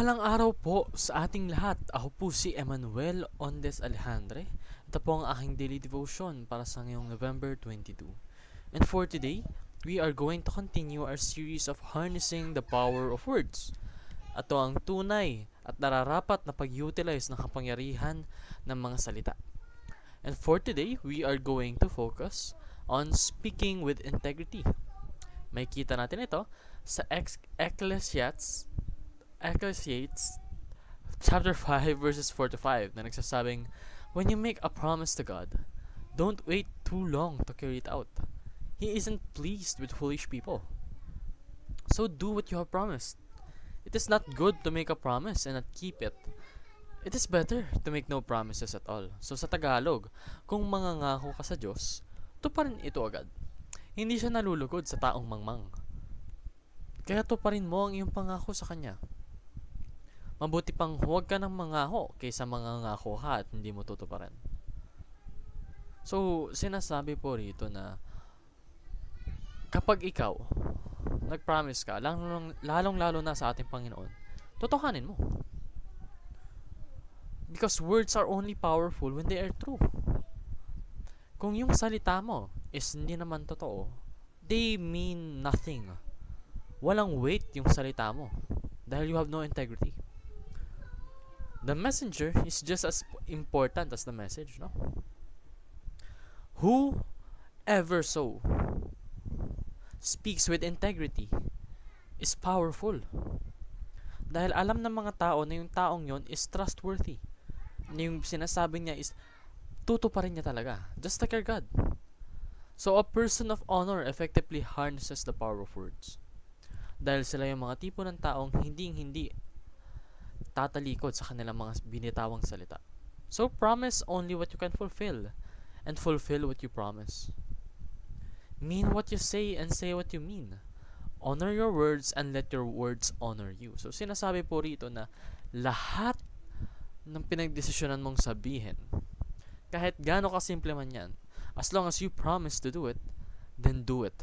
Mapagpalang araw po sa ating lahat. Ako po si Emmanuel Ondes Alejandre. Ito po ang aking daily devotion para sa ngayong November 22. And for today, we are going to continue our series of harnessing the power of words. Ito ang tunay at nararapat na pag-utilize ng kapangyarihan ng mga salita. And for today, we are going to focus on speaking with integrity. May kita natin ito sa Ecclesiastes chapter 5 verses 4 to 5 na nagsasabing, when you make a promise to God, don't wait too long to carry it out. He isn't pleased with foolish people. So do what you have promised. It is not good to make a promise and not keep it. It is better to make no promises at all. So sa Tagalog, kung mangangako ka sa Diyos, tuparin ito agad. Hindi siya nalulugod sa taong mangmang. Kaya tuparin mo ang iyong pangako sa Kanya. Mabuti pang huwag ka ng mangako kaysa mangangako ka at hindi mo tutuparin. So, sinasabi po rito na kapag ikaw nag-promise ka, lalong-lalo na sa ating Panginoon, totohanin mo. Because words are only powerful when they are true. Kung yung salita mo is hindi naman totoo, they mean nothing. Walang weight yung salita mo dahil you have no integrity. The messenger is just as important as the message, no? Whoever so speaks with integrity is powerful. Dahil alam ng mga tao na yung taong yon is trustworthy. Na yung sinasabi niya is tutuparin niya talaga. Just like our God. So a person of honor effectively harnesses the power of words. Dahil sila yung mga tipo ng taong hindi tatalikod sa kanilang mga binitawang salita. So promise only what you can fulfill, and fulfill what you promise. Mean what you say and say what you mean. Honor your words and let your words honor you. So sinasabi po rito na lahat ng pinagdesisyonan mong sabihin, kahit gaano kasimple man yan, as long as you promise to do it, then do it.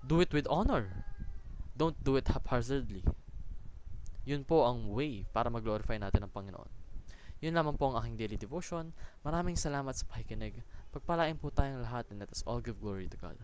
Do it with honor. Don't do it haphazardly. Yun po ang way para mag-glorify natin ang Panginoon. Yun lamang po ang aking daily devotion. Maraming salamat sa pakikinig. Pagpalain po tayong lahat and let us all give glory to God.